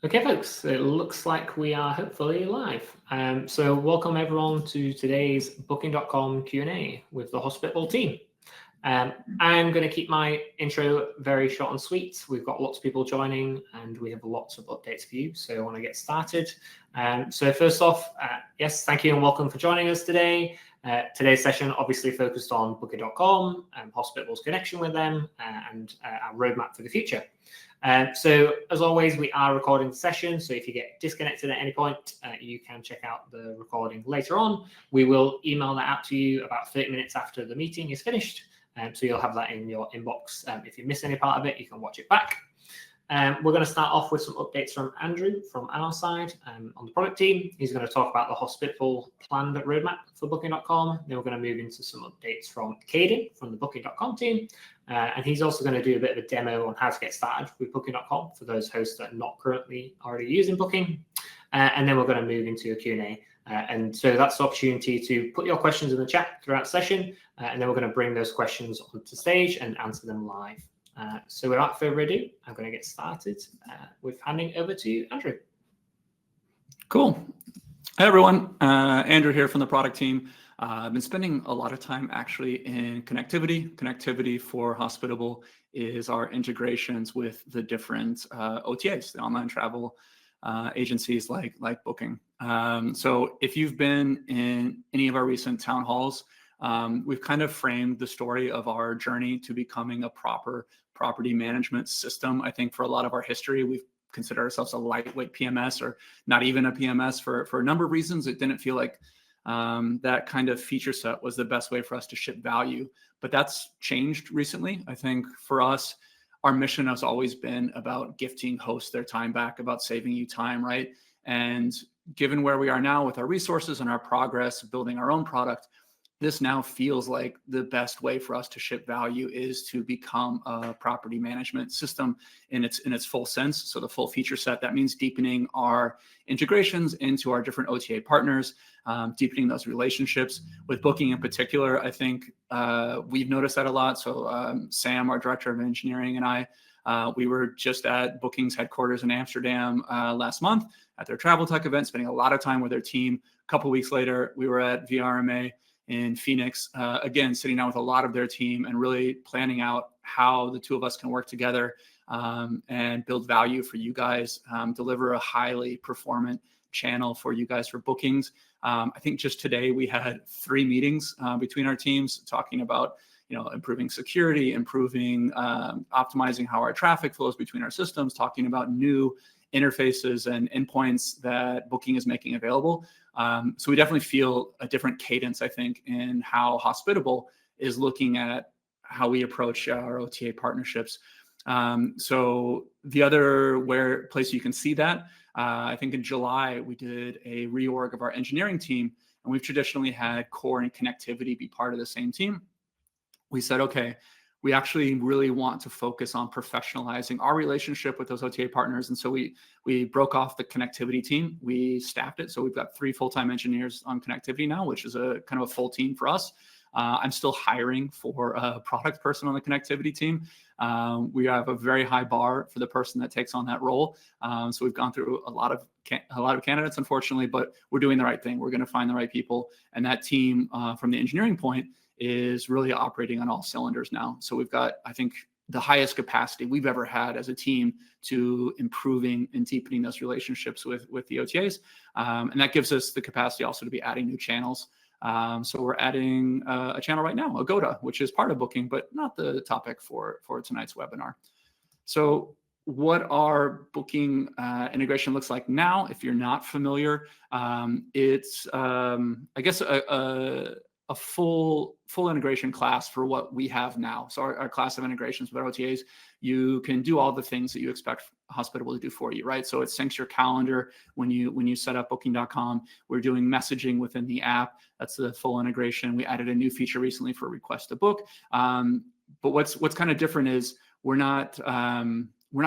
Okay, folks, it looks like we are hopefully live. So welcome everyone to today's Booking.com Q&A with the Hospitable team. I'm going to keep my intro very short and sweet. We've got lots of people joining and we have lots of updates for you. So I want to get started. So first off, yes, thank you and welcome for joining us today. Today's session obviously focused on Booking.com and Hospitable's connection with them and our roadmap for the future. So as always, we are recording the session. So if you get disconnected at any point, you can check out the recording later on. We will email that out to you about 30 minutes after the meeting is finished. So you'll have that in your inbox. If you miss any part of it, you can watch it back. We're going to start off with some updates from Andrew from our side on the product team. He's going to talk about the Hospitable planned roadmap for Booking.com. Then we're going to move into some updates from Caden from the Booking.com team. And he's also going to do a bit of a demo on how to get started with Booking.com for those hosts that are not currently already using Booking. And then we're going to move into a Q&A. And so that's the opportunity to put your questions in the chat throughout the session. And then we're going to bring those questions onto stage and answer them live. So without further ado, I'm going to get started with handing over to Andrew. Cool. Hi, everyone. Andrew here from the product team. I've been spending a lot of time actually in connectivity. Connectivity for Hospitable is our integrations with the different OTAs, the online travel agencies like Booking. So if you've been in any of our recent town halls, we've kind of framed the story of our journey to becoming a proper property management system. I think for a lot of our history, we've considered ourselves a lightweight PMS or not even a PMS for a number of reasons. It didn't feel like that kind of feature set was the best way for us to ship value. But that's changed recently. I think for us, our mission has always been about gifting hosts their time back, about saving you time, right? And given where we are now with our resources and our progress building our own product, this now feels like the best way for us to ship value is to become a property management system in its full sense. So the full feature set, that means deepening our integrations into our different OTA partners, deepening those relationships with Booking in particular. I think we've noticed that a lot. So Sam, our director of engineering, and I, we were just at Booking's headquarters in Amsterdam last month at their travel tech event, spending a lot of time with their team. A couple of weeks later, we were at VRMA in Phoenix, again, sitting down with a lot of their team and really planning out how the two of us can work together and build value for you guys, deliver a highly performant channel for you guys for bookings. I think just today we had 3 meetings between our teams talking about improving security, improving, optimizing how our traffic flows between our systems, talking about new interfaces and endpoints that Booking is making available. So we definitely feel a different cadence, I think, in how Hospitable is looking at how we approach our OTA partnerships. So the other place you can see that, I think in July, we did a reorg of our engineering team, and we've traditionally had core and connectivity be part of the same team. We said, okay, we actually really want to focus on professionalizing our relationship with those OTA partners. And so we broke off the connectivity team. We staffed it. So we've got 3 full-time engineers on connectivity now, which is a kind of a full team for us. I'm still hiring for a product person on the connectivity team. We have a very high bar for the person that takes on that role. So we've gone through a lot of candidates, unfortunately, but we're doing the right thing. We're going to find the right people. And that team from the engineering point is really operating on all cylinders now. So we've got, I think, the highest capacity we've ever had as a team to improving and deepening those relationships with the OTAs. And that gives us the capacity also to be adding new channels. So we're adding a channel right now, Agoda, which is part of Booking, but not the topic for tonight's webinar. So what our Booking integration looks like now, if you're not familiar, it's, I guess, a full integration class for what we have now. So our class of integrations with our OTAs, you can do all the things that you expect Hospitable to do for you, right? So it syncs your calendar when you set up Booking.com. We're doing messaging within the app. That's the full integration. We added a new feature recently for request to book. But what's kind of different is we're not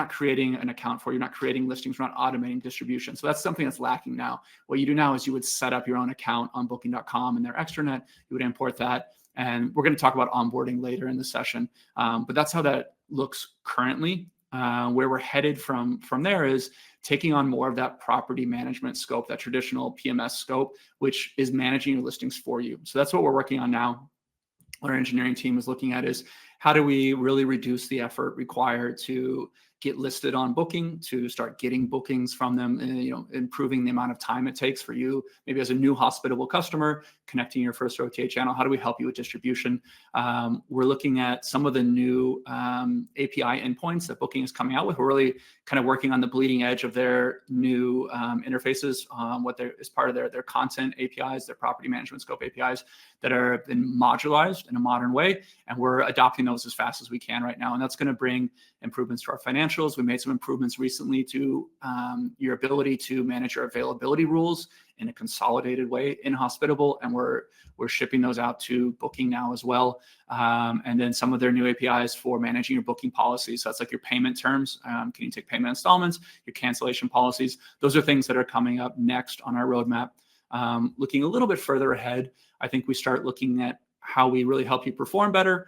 creating an account for you. You're not creating listings. We're not automating distribution. So that's something that's lacking now. What you do now is you would set up your own account on Booking.com and their extranet. You would import that. And we're going to talk about onboarding later in the session. But that's how that looks currently. Where we're headed from there is taking on more of that property management scope, that traditional PMS scope, which is managing your listings for you. So that's what we're working on now. What our engineering team is looking at is how do we really reduce the effort required to get listed on Booking, to start getting bookings from them, and, improving the amount of time it takes for you, maybe as a new Hospitable customer, connecting your first OTA channel. How do we help you with distribution? We're looking at some of the new API endpoints that Booking is coming out with. We're really kind of working on the bleeding edge of their new interfaces, is part of their content APIs, their property management scope APIs that are been modularized in a modern way. And we're adopting those as fast as we can right now. And that's going to bring improvements to our financials. We made some improvements recently to your ability to manage your availability rules in a consolidated way in Hospitable, and we're shipping those out to Booking now as well. And then some of their new APIs for managing your booking policies. So that's like your payment terms. Can you take payment installments, your cancellation policies? Those are things that are coming up next on our roadmap. Looking a little bit further ahead, I think we start looking at how we really help you perform better.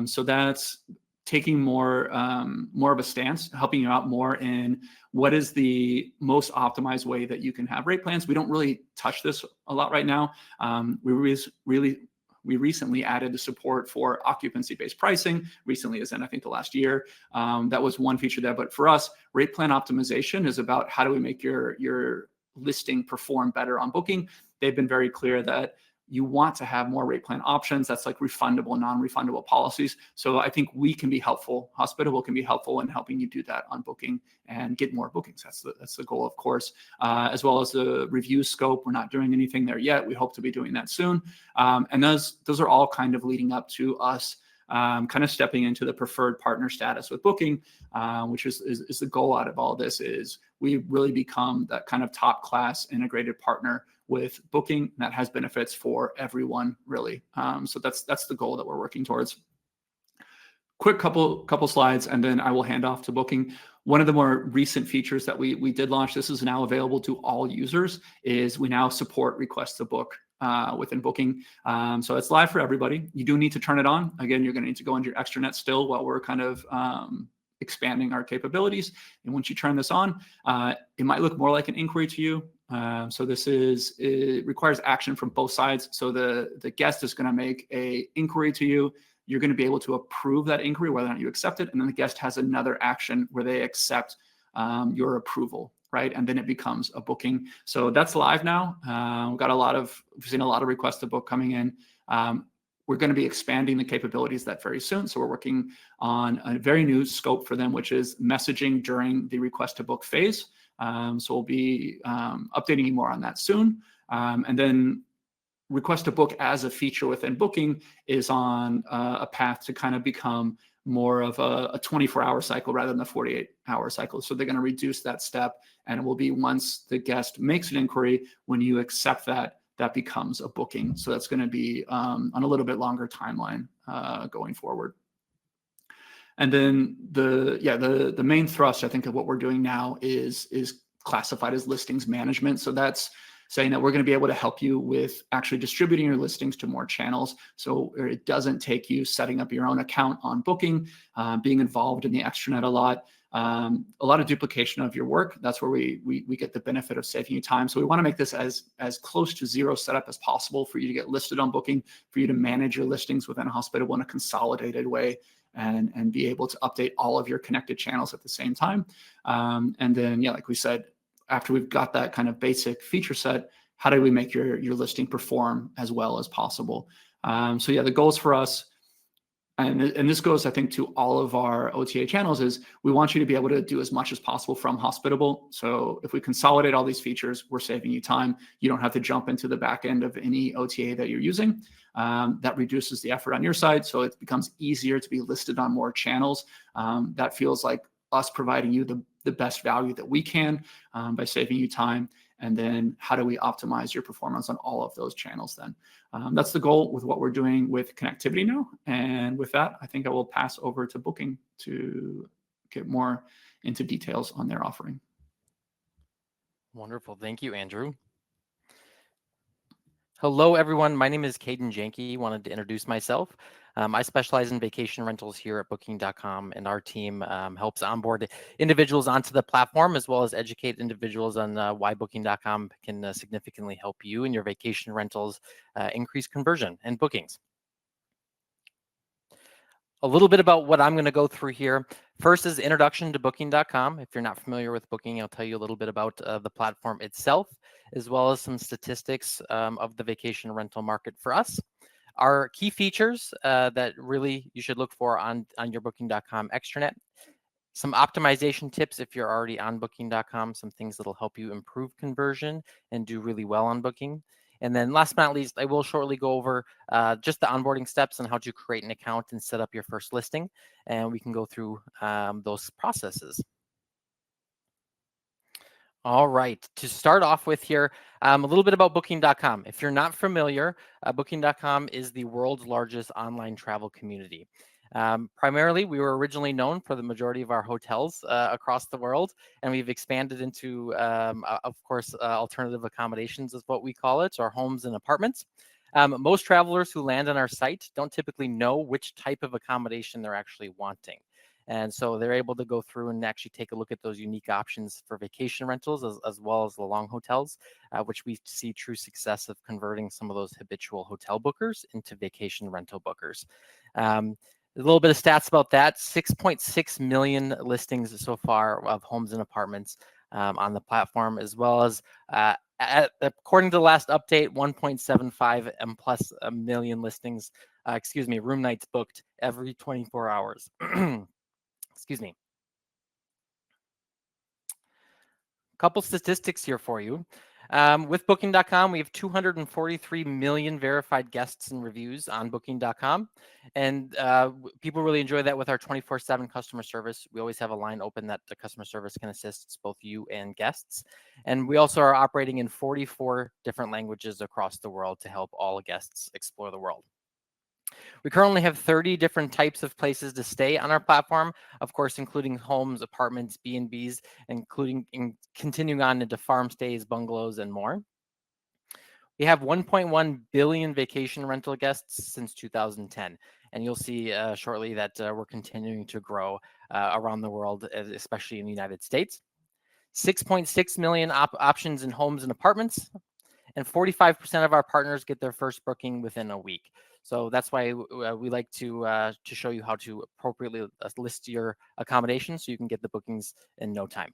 So that's taking more of a stance, helping you out more in what is the most optimized way that you can have rate plans. We don't really touch this a lot right now. We recently added the support for occupancy-based pricing recently, as in I think the last year. That was one feature there. But for us, rate plan optimization is about how do we make your listing perform better on Booking. They've been very clear that you want to have more rate plan options. That's like refundable, non-refundable policies. So I think we can be helpful. Hospitable can be helpful in helping you do that on Booking and get more bookings. That's the goal, of course, as well as the review scope. We're not doing anything there yet. We hope to be doing that soon. And those are all kind of leading up to us kind of stepping into the preferred partner status with Booking, which is the goal out of all this is we really become that kind of top class integrated partner with Booking that has benefits for everyone, really. So that's the goal that we're working towards. Quick couple slides, and then I will hand off to Booking. One of the more recent features that we did launch, this is now available to all users, is we now support request to book within Booking. So it's live for everybody. You do need to turn it on. Again, you're going to need to go into your extranet still while we're kind of expanding our capabilities. And once you turn this on, it might look more like an inquiry to you. So it requires action from both sides. So the guest is going to make a inquiry to you. You're going to be able to approve that inquiry, whether or not you accept it. And then the guest has another action where they accept your approval, right? And then it becomes a booking. So that's live now. We've seen a lot of requests to book coming in. We're going to be expanding the capabilities that very soon. So we're working on a very new scope for them, which is messaging during the request to book phase. So we'll be updating you more on that soon. And then request to book as a feature within Booking is on a path to kind of become more of a 24-hour cycle rather than a 48-hour cycle. So they're going to reduce that step, and it will be once the guest makes an inquiry, when you accept that becomes a booking. So that's going to be on a little bit longer timeline going forward. And then the main thrust, I think, of what we're doing now is classified as listings management. So that's saying that we're going to be able to help you with actually distributing your listings to more channels. So it doesn't take you setting up your own account on Booking, being involved in the extranet a lot of duplication of your work. That's where we get the benefit of saving you time. So we want to make this as close to zero setup as possible for you to get listed on Booking, for you to manage your listings within Hospitable in a consolidated way, and be able to update all of your connected channels at the same time. And then, like we said, after we've got that kind of basic feature set, how do we make your listing perform as well as possible? So the goals for us, and this goes, I think, to all of our OTA channels, is we want you to be able to do as much as possible from Hospitable. So if we consolidate all these features, we're saving you time. You don't have to jump into the back end of any OTA that you're using. That reduces the effort on your side. So it becomes easier to be listed on more channels. That feels like us providing you the best value that we can by saving you time. And then how do we optimize your performance on all of those channels then? That's the goal with what we're doing with connectivity now. And with that, I think I will pass over to Booking to get more into details on their offering. Wonderful. Thank you, Andrew. Hello, everyone. My name is Caden Janke. Wanted to introduce myself. I specialize in vacation rentals here at Booking.com, and our team helps onboard individuals onto the platform, as well as educate individuals on why Booking.com can significantly help you in your vacation rentals increase conversion and bookings. A little bit about what I'm going to go through here. First is introduction to Booking.com. If you're not familiar with Booking, I'll tell you a little bit about the platform itself, as well as some statistics of the vacation rental market for us. Our key features that really you should look for on your Booking.com extranet. Some optimization tips if you're already on Booking.com, some things that'll help you improve conversion and do really well on Booking. And then last but not least, I will shortly go over just the onboarding steps and how to create an account and set up your first listing. And we can go through those processes. All right, to start off with here, a little bit about Booking.com. If you're not familiar, Booking.com is the world's largest online travel community. Primarily, we were originally known for the majority of our hotels across the world, and we've expanded into, of course, alternative accommodations is what we call it, or homes and apartments. Most travelers who land on our site don't typically know which type of accommodation they're actually wanting. And so they're able to go through and actually take a look at those unique options for vacation rentals as well as the long hotels, which we see true success of converting some of those habitual hotel bookers into vacation rental bookers. A little bit of stats about that: 6.6 million listings so far of homes and apartments on the platform, as well as according to the last update, 1.75 and plus a million listings, room nights booked every 24 hours. Excuse me. A couple statistics here for you. With Booking.com, we have 243 million verified guests and reviews on Booking.com. And people really enjoy that with our 24/7 customer service. We always have a line open that the customer service can assist both you and guests. And we also are operating in 44 different languages across the world to help all guests explore the world. We currently have 30 different types of places to stay on our platform, of course, including homes, apartments, B&Bs, continuing on into farm stays, bungalows, and more. We have 1.1 billion vacation rental guests since 2010, and you'll see shortly that we're continuing to grow around the world, especially in the United States. 6.6 million options in homes and apartments, and 45% of our partners get their first booking within a week. So that's why we like to show you how to appropriately list your accommodation so you can get the bookings in no time.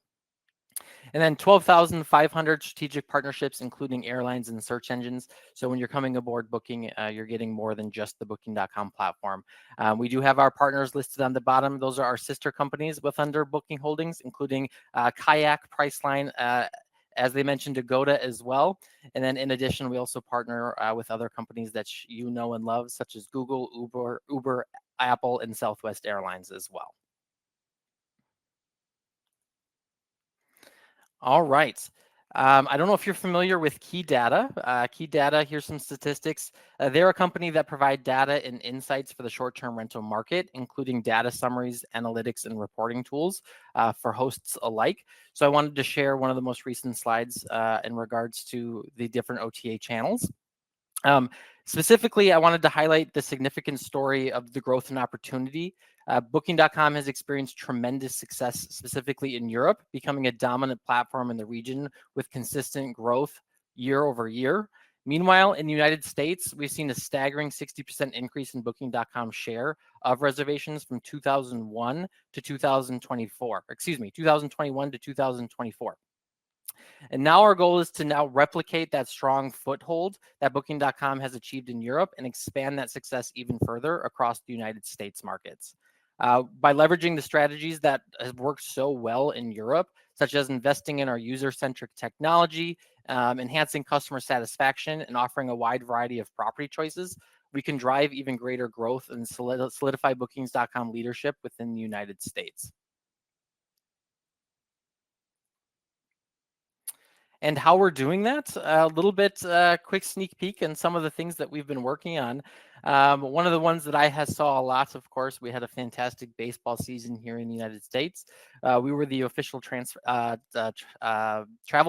And then 12,500 strategic partnerships, including airlines and search engines. So when you're coming aboard Booking, you're getting more than just the Booking.com platform. We do have our partners listed on the bottom. Those are our sister companies with under Booking Holdings, including Kayak, Priceline, as they mentioned, Agoda as well. And then in addition, we also partner with other companies that you know and love, such as Google, Uber, Apple, and Southwest Airlines as well. All right. I don't know if you're familiar with Key Data. Key Data, here's some statistics. They're a company that provide data and insights for the short-term rental market, including data summaries, analytics, and reporting tools for hosts alike. So I wanted to share one of the most recent slides in regards to the different OTA channels. Specifically, I wanted to highlight the significant story of the growth and opportunity. Booking.com has experienced tremendous success, specifically in Europe, becoming a dominant platform in the region with consistent growth year over year. Meanwhile, in the United States, we've seen a staggering 60% increase in Booking.com share of reservations from 2001 to 2024. 2021 to 2024. And now our goal is to now replicate that strong foothold that Booking.com has achieved in Europe and expand that success even further across the United States markets. By leveraging the strategies that have worked so well in Europe, such as investing in our user-centric technology, enhancing customer satisfaction, and offering a wide variety of property choices, we can drive even greater growth and solidify Bookings.com leadership within the United States. And how we're doing that, a little bit quick sneak peek and some of the things that we've been working on. One of the ones that I saw a lot, of course, we had a fantastic baseball season here in the United States. We were the official travel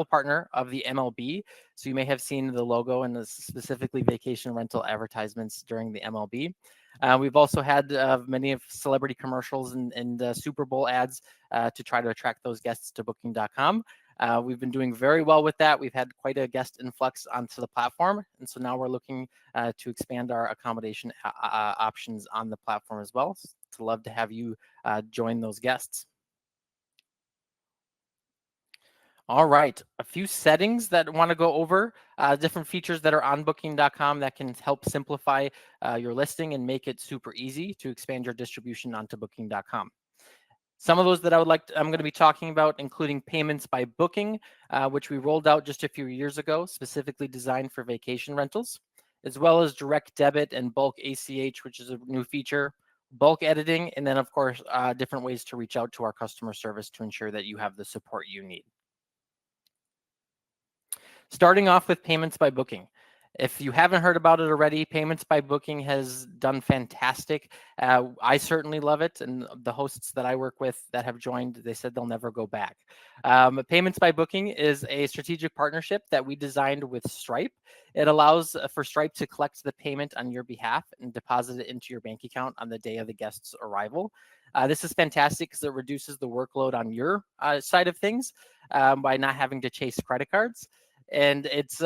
partner of the MLB. So you may have seen the logo and specifically vacation rental advertisements during the MLB. We've also had many of celebrity commercials and Super Bowl ads to try to attract those guests to Booking.com. We've been doing very well with that. We've had quite a guest influx onto the platform. And so now we're looking to expand our accommodation options on the platform as well. So love to have you join those guests. All right, a few settings that I want to go over, different features that are on Booking.com that can help simplify your listing and make it super easy to expand your distribution onto Booking.com. Some of those that I'm going to be talking about, including payments by booking, which we rolled out just a few years ago, specifically designed for vacation rentals, as well as direct debit and bulk ACH, which is a new feature, bulk editing, and then, of course, different ways to reach out to our customer service to ensure that you have the support you need. Starting off with payments by booking. If you haven't heard about it already, payments by booking has done fantastic. I certainly love it. And the hosts that I work with that have joined, they said they'll never go back. Payments by booking is a strategic partnership that we designed with Stripe. It allows for Stripe to collect the payment on your behalf and deposit it into your bank account on the day of the guest's arrival. This is fantastic because it reduces the workload on your side of things by not having to chase credit cards. And it's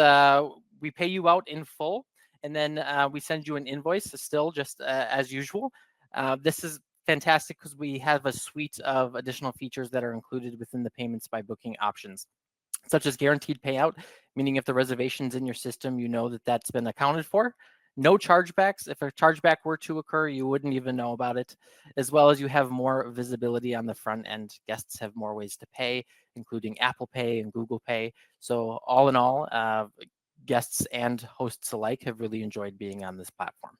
we pay you out in full, and then we send you an invoice still just as usual. This is fantastic because we have a suite of additional features that are included within the payments by booking options, such as guaranteed payout, meaning if the reservation's in your system, you know that that's been accounted for. No chargebacks. If a chargeback were to occur, you wouldn't even know about it, as well as you have more visibility on the front end. Guests have more ways to pay, including Apple Pay and Google Pay. So all in all, guests and hosts alike have really enjoyed being on this platform.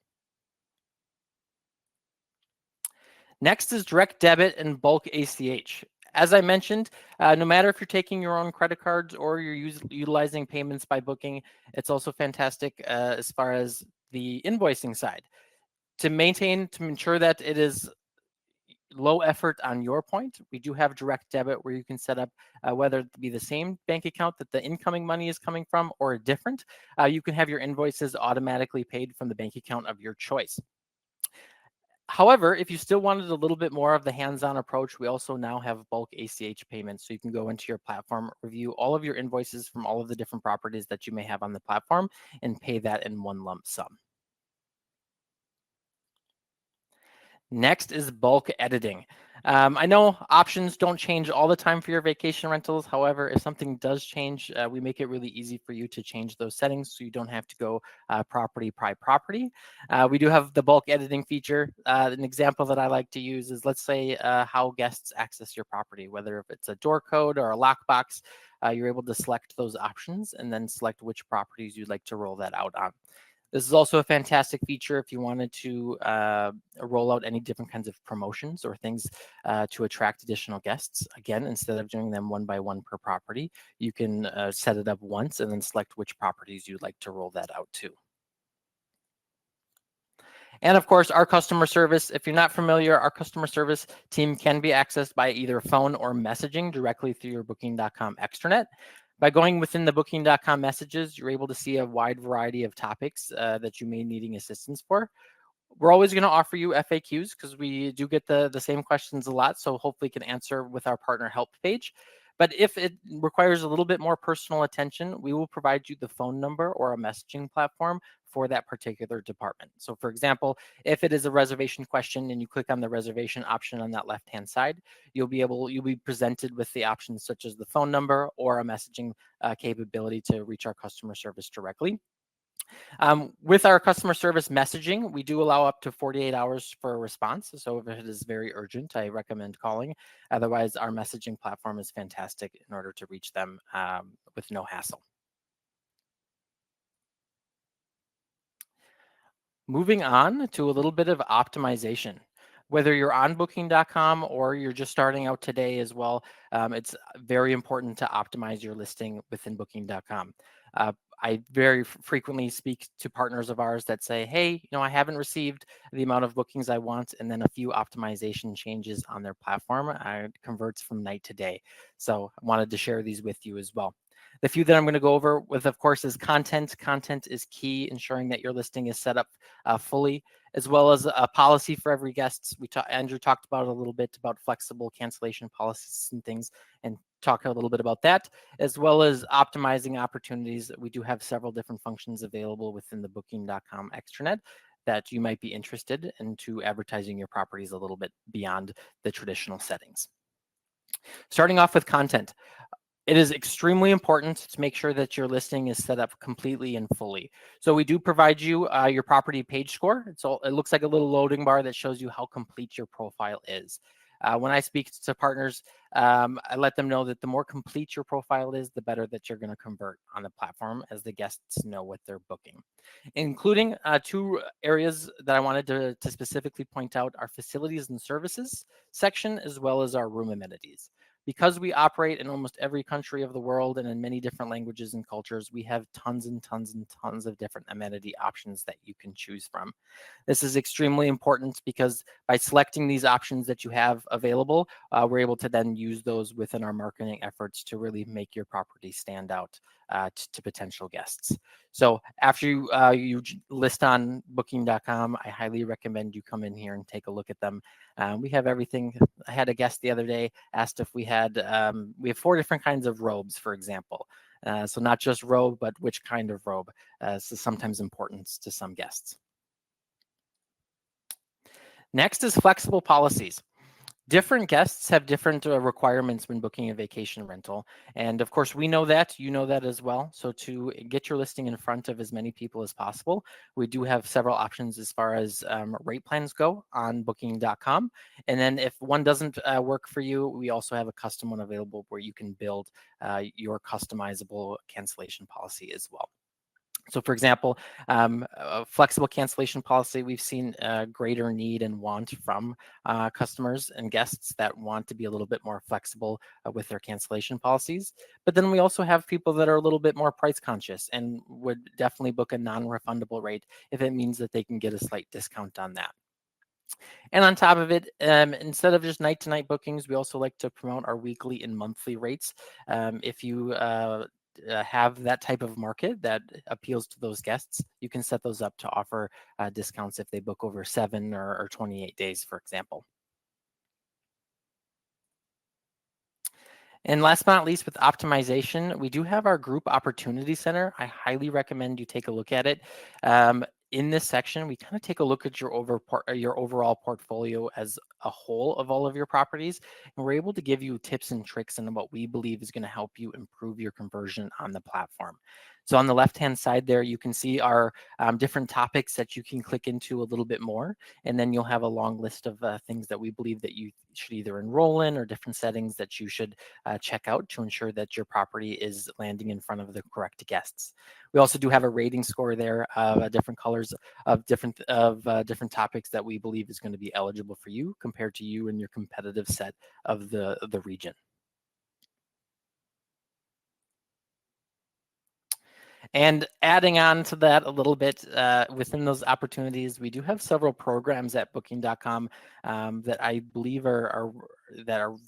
Next is direct debit and bulk ACH. As I mentioned, no matter if you're taking your own credit cards or you're utilizing payments by booking, it's also fantastic as far as the invoicing side. To ensure that it is low effort on your point, we do have direct debit where you can set up whether it be the same bank account that the incoming money is coming from or a different. You can have your invoices automatically paid from the bank account of your choice. However, if you still wanted a little bit more of the hands-on approach, we also now have bulk ACH payments. So you can go into your platform, review all of your invoices from all of the different properties that you may have on the platform, and pay that in one lump sum. Next is bulk editing. I know options don't change all the time for your vacation rentals. However, if something does change, we make it really easy for you to change those settings so you don't have to go property by property. We do have the bulk editing feature. An example that I like to use is, let's say, how guests access your property, whether if it's a door code or a lockbox, you're able to select those options and then select which properties you'd like to roll that out on. This is also a fantastic feature if you wanted to roll out any different kinds of promotions or things to attract additional guests. Again, instead of doing them one by one per property, you can set it up once and then select which properties you'd like to roll that out to. And of course, our customer service. If you're not familiar, our customer service team can be accessed by either phone or messaging directly through your Booking.com extranet. By going within the Booking.com messages, you're able to see a wide variety of topics that you may be needing assistance for. We're always going to offer you FAQs because we do get the same questions a lot, so hopefully can answer with our partner help page. But if it requires a little bit more personal attention, we will provide you the phone number or a messaging platform for that particular department. So for example, if it is a reservation question and you click on the reservation option on that left-hand side, you'll be presented with the options such as the phone number or a messaging capability to reach our customer service directly. With our customer service messaging, we do allow up to 48 hours for a response. So if it is very urgent, I recommend calling. Otherwise, our messaging platform is fantastic in order to reach them with no hassle. Moving on to a little bit of optimization. Whether you're on Booking.com or you're just starting out today as well, it's very important to optimize your listing within Booking.com. I very frequently speak to partners of ours that say, hey, I haven't received the amount of bookings I want, and then a few optimization changes on their platform. It converts from night to day. So I wanted to share these with you as well. The few that I'm going to go over with, of course, is content. Content is key, ensuring that your listing is set up fully, as well as a policy for every guest. Andrew talked about a little bit about flexible cancellation policies and things, and talk a little bit about that, as well as optimizing opportunities. We do have several different functions available within the Booking.com extranet that you might be interested into advertising your properties a little bit beyond the traditional settings. Starting off with content. It is extremely important to make sure that your listing is set up completely and fully. So we do provide you your property page score. It looks like a little loading bar that shows you how complete your profile is. When I speak to partners, I let them know that the more complete your profile is, the better that you're going to convert on the platform, as the guests know what they're booking. Including two areas that I wanted to specifically point out: our facilities and services section, as well as our room amenities. Because we operate in almost every country of the world and in many different languages and cultures, we have tons and tons and tons of different amenity options that you can choose from. This is extremely important because by selecting these options that you have available, we're able to then use those within our marketing efforts to really make your property stand out to potential guests. So after you list on Booking.com, I highly recommend you come in here and take a look at them. We have everything. I had a guest the other day asked if we have 4 different kinds of robes, for example. So not just robe, but which kind of robe is sometimes important to some guests. Next is flexible policies. Different guests have different requirements when booking a vacation rental. And of course, we know that, you know that as well. So to get your listing in front of as many people as possible, we do have several options as far as rate plans go on Booking.com. And then if one doesn't work for you, we also have a custom one available where you can build your customizable cancellation policy as well. So for example, a flexible cancellation policy, we've seen a greater need and want from customers and guests that want to be a little bit more flexible with their cancellation policies. But then we also have people that are a little bit more price conscious and would definitely book a non-refundable rate if it means that they can get a slight discount on that. And on top of it, instead of just night-to-night bookings, we also like to promote our weekly and monthly rates. If you have that type of market that appeals to those guests, you can set those up to offer discounts if they book over 7 or 28 days, for example. And last but not least, with optimization, we do have our group opportunity center. I highly recommend you take a look at it. In this section, we kind of take a look at your overall portfolio as a whole of all of your properties, and we're able to give you tips and tricks on what we believe is going to help you improve your conversion on the platform. So on the left-hand side there, you can see our different topics that you can click into a little bit more, and then you'll have a long list of things that we believe that you should either enroll in or different settings that you should check out to ensure that your property is landing in front of the correct guests. We also do have a rating score there of different colors of different topics that we believe is going to be eligible for you compared to you and your competitive set of the region. And adding on to that a little bit, within those opportunities, we do have several programs at Booking.com that I believe are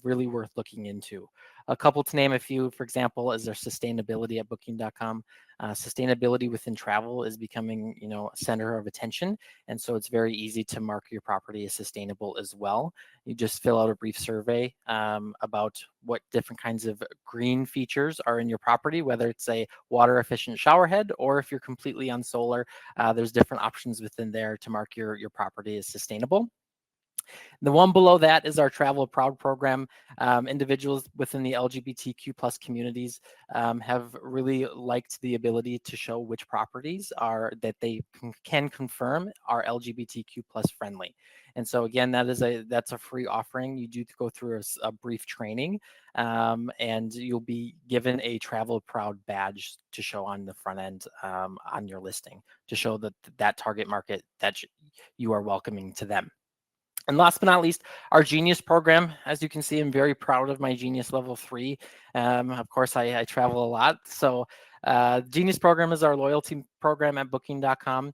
really worth looking into. A couple to name a few, for example, is their sustainability at Booking.com. Sustainability within travel is becoming, a center of attention, and so it's very easy to mark your property as sustainable as well. You just fill out a brief survey about what different kinds of green features are in your property, whether it's a water efficient shower head or if you're completely on solar. There's different options within there to mark your property as sustainable. The one below that is our Travel Proud program. Individuals within the LGBTQ plus communities have really liked the ability to show which properties are that they can confirm are LGBTQ plus friendly. And so again, that's a free offering. You do go through a brief training, and you'll be given a Travel Proud badge to show on the front end on your listing to show that target market that you are welcoming to them. And last but not least, our Genius program. As you can see, I'm very proud of my Genius Level 3. Of course, I travel a lot. So Genius program is our loyalty program at Booking.com.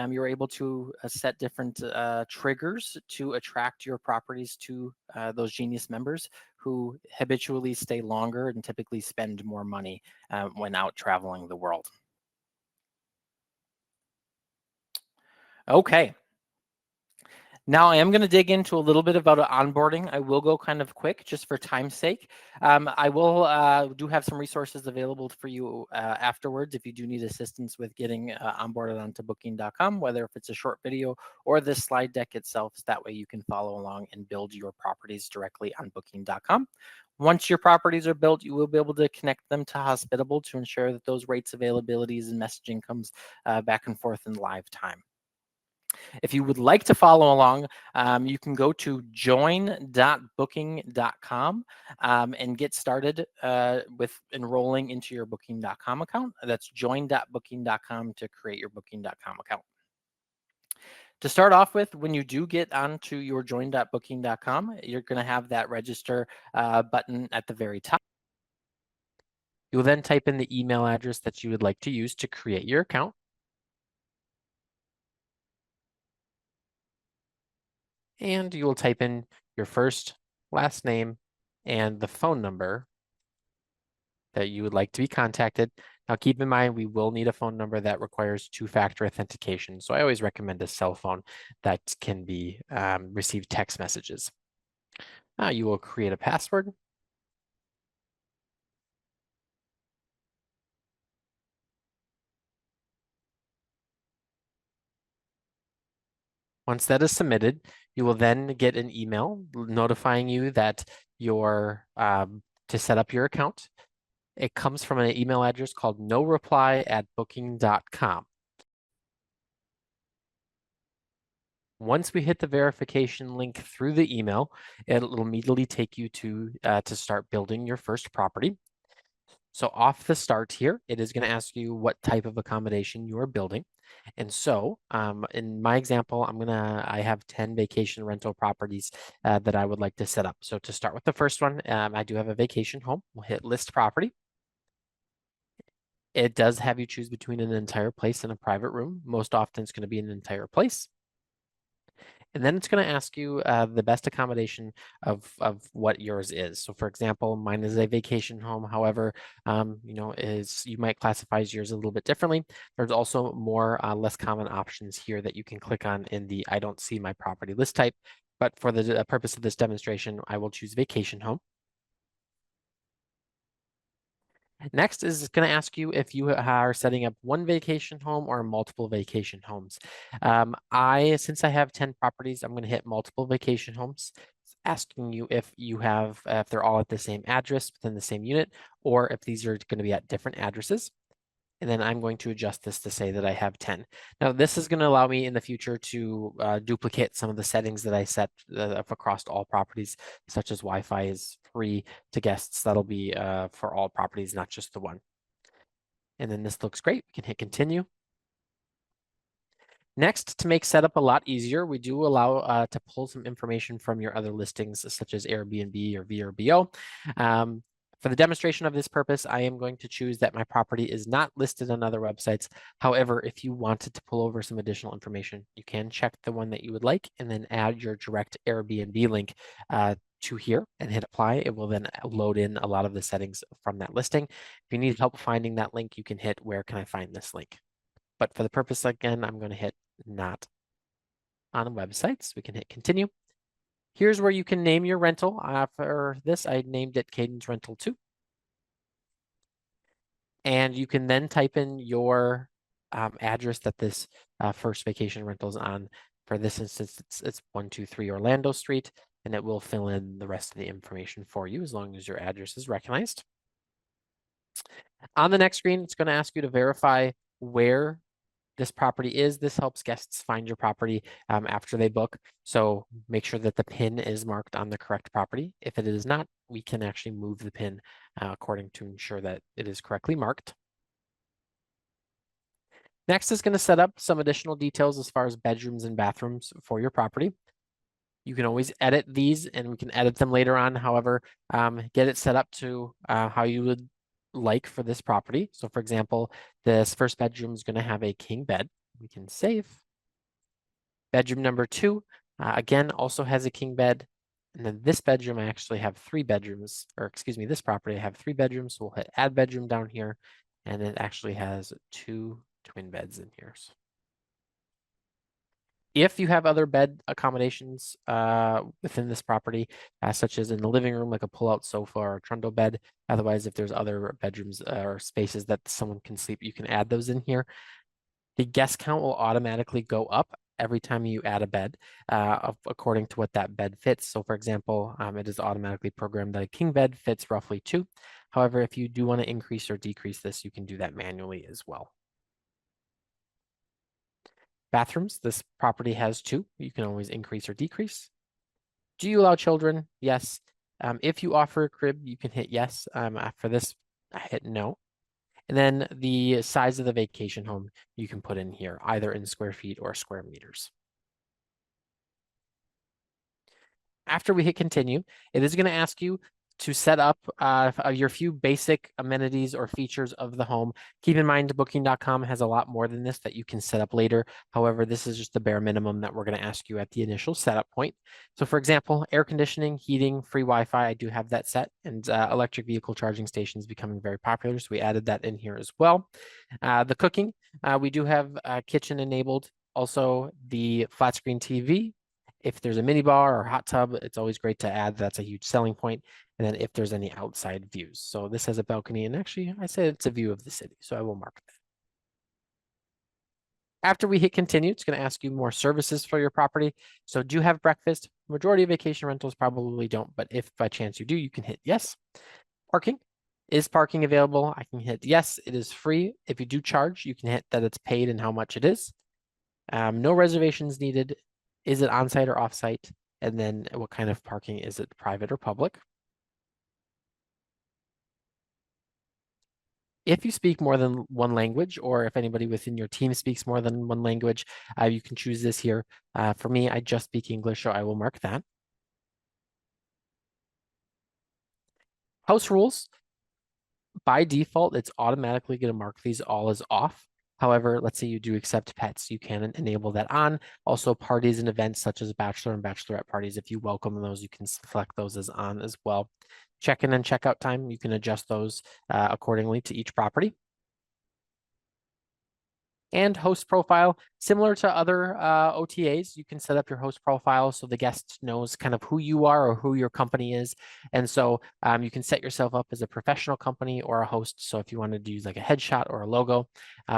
You're able to set different triggers to attract your properties to those Genius members who habitually stay longer and typically spend more money when out traveling the world. Okay. Now I am going to dig into a little bit about onboarding. I will go kind of quick just for time's sake. I will do have some resources available for you afterwards if you do need assistance with getting onboarded onto booking.com, whether if it's a short video or the slide deck itself. So that way you can follow along and build your properties directly on booking.com. Once your properties are built, you will be able to connect them to Hospitable to ensure that those rates, availabilities, and messaging comes back and forth in live time. If you would like to follow along, you can go to join.booking.com and get started with enrolling into your booking.com account. That's join.booking.com to create your booking.com account. To start off with, when you do get onto your join.booking.com, you're going to have that register button at the very top. You'll then type in the email address that you would like to use to create your account. And you will type in your first, last name, and the phone number that you would like to be contacted. Now, keep in mind, we will need a phone number that requires two-factor authentication. So I always recommend a cell phone that can be receive text messages. Now you will create a password. Once that is submitted, you will then get an email notifying you that you're to set up your account. It comes from an email address called noreply@booking.com. Once we hit the verification link through the email, it'll immediately take you to start building your first property. So off the start here, it is going to ask you what type of accommodation you are building. And so in my example, I have 10 vacation rental properties that I would like to set up. So to start with the first one, I do have a vacation home. We'll hit list property. It does have you choose between an entire place and a private room. Most often it's going to be an entire place. And then it's going to ask you the best accommodation of what yours is. So for example, mine is a vacation home. However, you might classify yours a little bit differently. There's also more less common options here that you can click on in the I don't see my property list type. But for the purpose of this demonstration, I will choose vacation home. Next is going to ask you if you are setting up one vacation home or multiple vacation homes. Since I have 10 properties, I'm going to hit multiple vacation homes. It's asking you if they're all at the same address within the same unit, or if these are going to be at different addresses. And then I'm going to adjust this to say that I have 10. Now, this is going to allow me in the future to duplicate some of the settings that I set across all properties, such as Wi-Fi is free to guests. That'll be for all properties, not just the one. And then this looks great. We can hit continue. Next, to make setup a lot easier, we do allow to pull some information from your other listings, such as Airbnb or VRBO. For the demonstration of this purpose, I am going to choose that my property is not listed on other websites. However, if you wanted to pull over some additional information, you can check the one that you would like and then add your direct Airbnb link to here and hit apply. It will then load in a lot of the settings from that listing. If you need help finding that link, you can hit where can I find this link? But for the purpose, again, I'm going to hit not on websites. We can hit continue. Here's where you can name your rental. For this, I named it Cadence Rental 2. And you can then type in your address that this first vacation rental is on. For this instance, it's 123 Orlando Street, and it will fill in the rest of the information for you as long as your address is recognized. On the next screen, it's going to ask you to verify where this property is. This helps guests find your property after they book. So make sure that the PIN is marked on the correct property. If it is not, we can actually move the PIN according to ensure that it is correctly marked. Next is going to set up some additional details as far as bedrooms and bathrooms for your property. You can always edit these and we can edit them later on. However, get it set up to how you would like for this property. So for example, this first bedroom is going to have a king bed. We can save. Bedroom number 2, again, also has a king bed. And then this bedroom, I actually have 3 bedrooms, or excuse me, this property, I have 3 bedrooms. So we'll hit add bedroom down here. And it actually has 2 twin beds in here. If you have other bed accommodations within this property, such as in the living room, like a pull-out sofa or a trundle bed, otherwise, if there's other bedrooms or spaces that someone can sleep, you can add those in here. The guest count will automatically go up every time you add a bed according to what that bed fits. So for example, it is automatically programmed that a king bed fits roughly 2. However, if you do want to increase or decrease this, you can do that manually as well. Bathrooms, this property has 2. You can always increase or decrease. Do you allow children? Yes. If you offer a crib, you can hit yes. For this, I hit no. And then the size of the vacation home you can put in here, either in square feet or square meters. After we hit continue, it is going to ask you to set up your few basic amenities or features of the home. Keep in mind, Booking.com has a lot more than this that you can set up later. However, this is just the bare minimum that we're going to ask you at the initial setup point. So for example, air conditioning, heating, free Wi-Fi, I do have that set, and electric vehicle charging stations becoming very popular, so we added that in here as well. The cooking, we do have kitchen enabled, also the flat screen TV. If there's a mini bar or hot tub, it's always great to add. That's a huge selling point. And then if there's any outside views. So this has a balcony, and actually I said it's a view of the city, so I will mark that. After we hit continue, it's going to ask you more services for your property. So do you have breakfast? Majority of vacation rentals probably don't, but if by chance you do, you can hit yes. Parking. Is parking available? I can hit yes, it is free. If you do charge, you can hit that it's paid and how much it is. No reservations needed. Is it on-site or off-site? And then what kind of parking? Is it private or public? If you speak more than one language, or if anybody within your team speaks more than one language, you can choose this here. For me, I just speak English, so I will mark that. House rules. By default, it's automatically going to mark these all as off. However, let's say you do accept pets, you can enable that on. Also, parties and events such as bachelor and bachelorette parties, if you welcome those, you can select those as on as well. Check-in and check-out time, you can adjust those accordingly to each property. And host profile, similar to other OTAs, you can set up your host profile so the guest knows kind of who you are or who your company is. And so you can set yourself up as a professional company or a host. So if you wanted to use like a headshot or a logo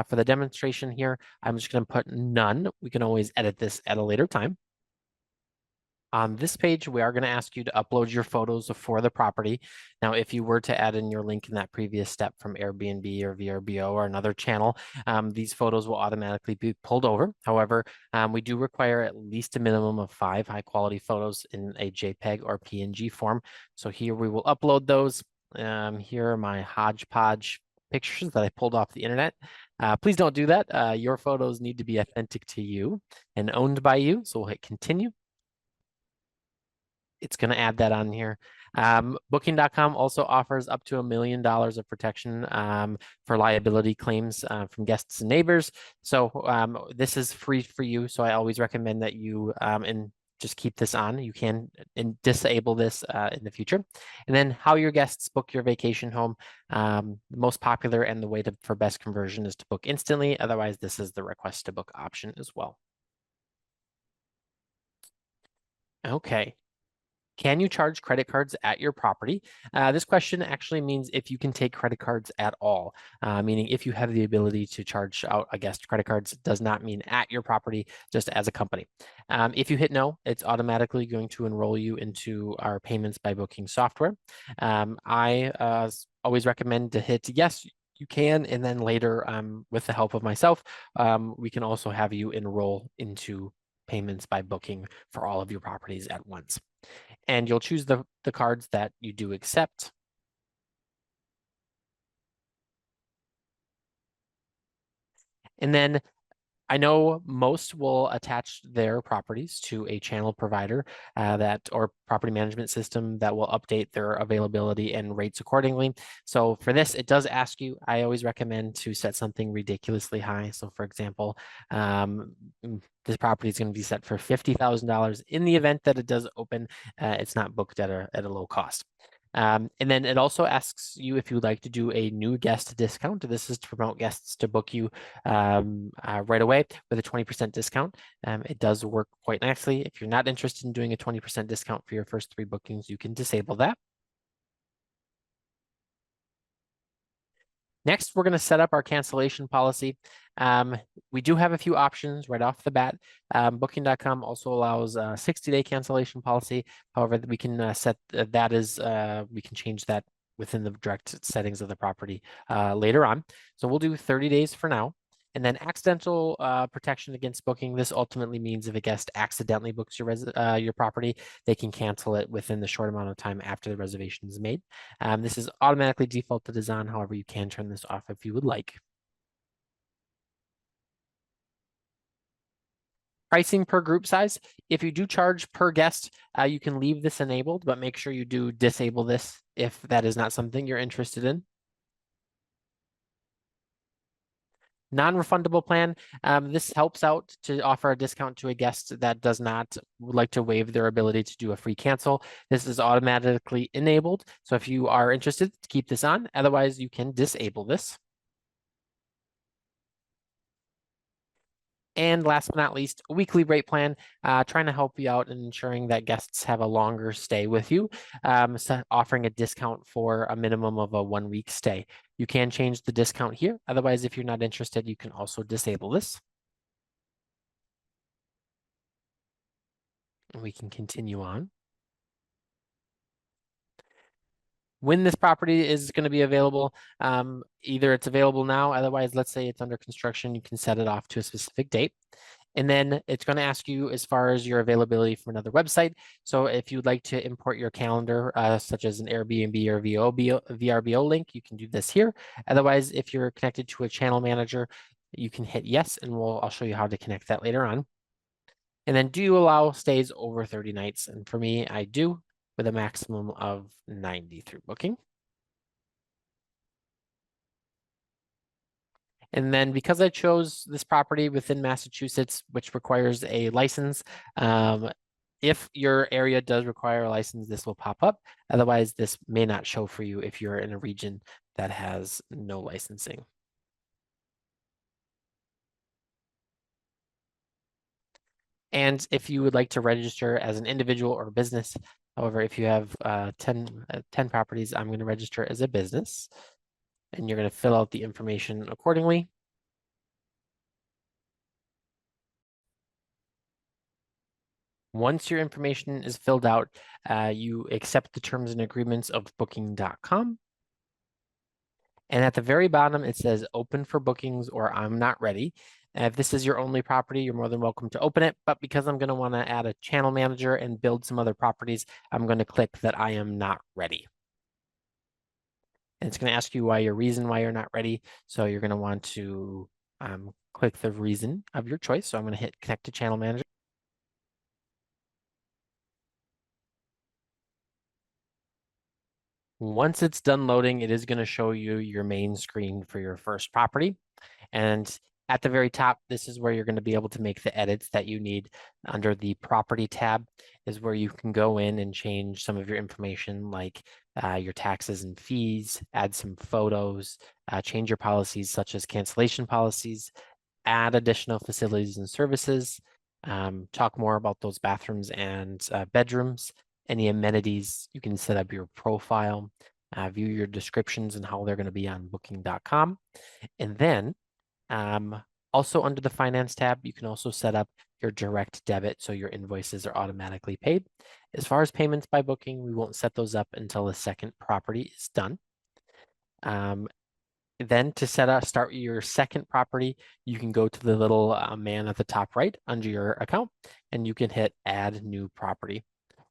for the demonstration here, I'm just going to put none. We can always edit this at a later time. On this page, we are going to ask you to upload your photos for the property. Now, if you were to add in your link in that previous step from Airbnb or VRBO or another channel, these photos will automatically be pulled over. However, we do require at least a minimum of 5 high-quality photos in a JPEG or PNG form. So here we will upload those. Here are my hodgepodge pictures that I pulled off the internet. Please don't do that. Your photos need to be authentic to you and owned by you. So we'll hit continue. It's going to add that on here. Booking.com also offers up to $1 million of protection for liability claims from guests and neighbors. So this is free for you. So I always recommend that you and just keep this on. You can disable this in the future. And then how your guests book your vacation home. The most popular and the way for best conversion is to book instantly. Otherwise, this is the request to book option as well. Okay. Can you charge credit cards at your property? This question actually means if you can take credit cards at all, meaning if you have the ability to charge out a guest credit cards, does not mean at your property, just as a company. If you hit no, it's automatically going to enroll you into our payments by booking software. I always recommend to hit yes, you can, and then later, with the help of myself, we can also have you enroll into payments by booking for all of your properties at once. And you'll choose the cards that you do accept. And then I know most will attach their properties to a channel provider or property management system that will update their availability and rates accordingly. So for this, it does ask you, I always recommend to set something ridiculously high. So for example, this property is going to be set for $50,000 in the event that it does open. It's not booked at a low cost. And then it also asks you if you would like to do a new guest discount. This is to promote guests to book you right away with a 20% discount. It does work quite nicely. If you're not interested in doing a 20% discount for your first 3 bookings, you can disable that. Next, we're going to set up our cancellation policy. We do have a few options right off the bat. Booking.com also allows a 60-day cancellation policy. However, we can set that as we can change that within the direct settings of the property later on. So we'll do 30 days for now. And then accidental protection against booking. This ultimately means if a guest accidentally books your property, they can cancel it within the short amount of time after the reservation is made. This is automatically defaulted as on. However, you can turn this off if you would like. Pricing per group size. If you do charge per guest, you can leave this enabled, but make sure you do disable this if that is not something you're interested in. Non-refundable plan. This helps out to offer a discount to a guest that does not would like to waive their ability to do a free cancel. This is automatically enabled. So if you are interested, keep this on. Otherwise, you can disable this. And last but not least, a weekly rate plan, trying to help you out in ensuring that guests have a longer stay with you, so offering a discount for a minimum of a 1-week stay. You can change the discount here. Otherwise, if you're not interested, you can also disable this. And we can continue on. When this property is going to be available, either it's available now, otherwise, let's say it's under construction, you can set it off to a specific date. And then it's going to ask you as far as your availability from another website. So if you'd like to import your calendar, such as an Airbnb or VRBO link, you can do this here. Otherwise, if you're connected to a channel manager, you can hit yes, and I'll show you how to connect that later on. And then do you allow stays over 30 nights? And for me, I do, with a maximum of 90 through booking. And then because I chose this property within Massachusetts, which requires a license, if your area does require a license, this will pop up. Otherwise, this may not show for you if you're in a region that has no licensing. And if you would like to register as an individual or business, however, if you have 10 properties, I'm going to register as a business. And you're going to fill out the information accordingly. Once your information is filled out, you accept the terms and agreements of Booking.com. And at the very bottom, it says open for bookings or I'm not ready. If this is your only property, you're more than welcome to open it. But because I'm going to want to add a channel manager and build some other properties, I'm going to click that I am not ready. And it's going to ask you why you're not ready. So you're going to want to click the reason of your choice. So I'm going to hit connect to channel manager. Once it's done loading, it is going to show you your main screen for your first property. And at the very top, this is where you're going to be able to make the edits that you need. Under the property tab is where you can go in and change some of your information like your taxes and fees, add some photos, change your policies such as cancellation policies, add additional facilities and services, talk more about those bathrooms and bedrooms, any amenities. You can set up your profile, view your descriptions and how they're going to be on Booking.com. And then also under the finance tab, you can also set up your direct debit so your invoices are automatically paid. As far as payments by Booking, we won't set those up until the second property is done. Then to start your second property, you can go to the little man at the top right under your account, and you can hit add new property.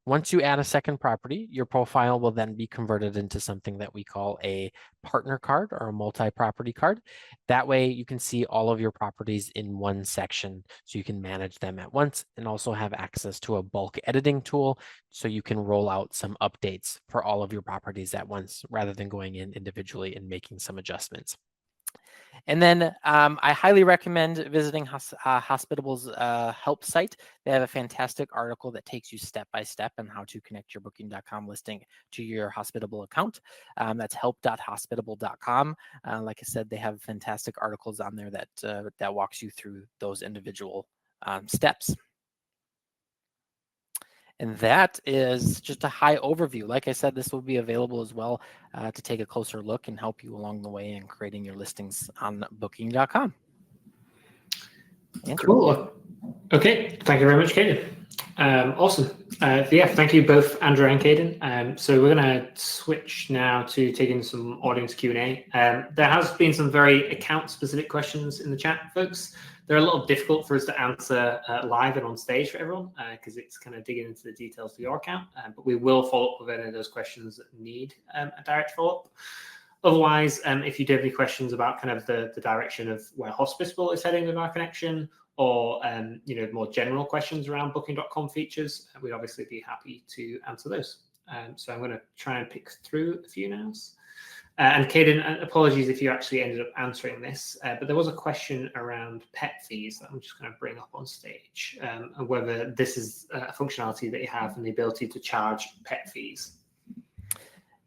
Once you add a second property, your profile will then be converted into something that we call a partner card or a multi-property card. That way you can see all of your properties in one section so you can manage them at once and also have access to a bulk editing tool so you can roll out some updates for all of your properties at once rather than going in individually and making some adjustments. And then I highly recommend visiting Hospitable's help site. They have a fantastic article that takes you step by step on how to connect your Booking.com listing to your Hospitable account. That's help.hospitable.com. Like I said, they have fantastic articles on there that walks you through those individual steps. And that is just a high overview. Like I said, this will be available as well to take a closer look and help you along the way in creating your listings on Booking.com. Andrew. Cool. Okay, thank you very much, Caden. Awesome. Yeah, thank you both, Andrew and Caden. So we're going to switch now to taking some audience Q&A. There has been some very account-specific questions in the chat, folks. They're a little difficult for us to answer live and on stage for everyone because it's kind of digging into the details of your account. But we will follow up with any of those questions that need a direct follow-up. Otherwise, if you do have any questions about kind of the direction of where Hospitable is heading with our connection, or more general questions around Booking.com features, we'd obviously be happy to answer those. So I'm going to try and pick through a few now. And Caden, apologies if you actually ended up answering this, but there was a question around pet fees that I'm just going to bring up on stage, and whether this is a functionality that you have and the ability to charge pet fees.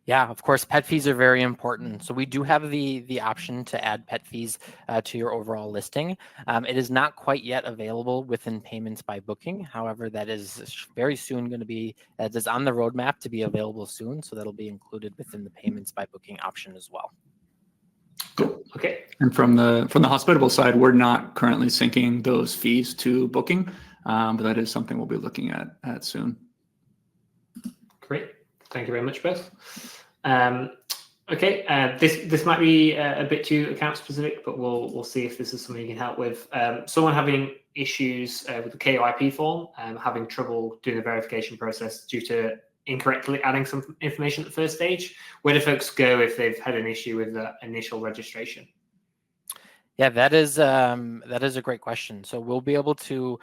Yeah, of course, pet fees are very important. So we do have the option to add pet fees to your overall listing. It is not quite yet available within Payments by Booking. However, that is very soon going to be, that is on the roadmap to be available soon. So that'll be included within the Payments by Booking option as well. Cool. Okay. And from the Hospitable side, we're not currently syncing those fees to Booking, but that is something we'll be looking at soon. Great. Thank you very much, both. Okay, this might be a bit too account specific, but we'll see if this is something you can help with. Someone having issues with the KYP form, having trouble doing the verification process due to incorrectly adding some information at the first stage. Where do folks go if they've had an issue with the initial registration? Yeah, that is a great question. So we'll be able to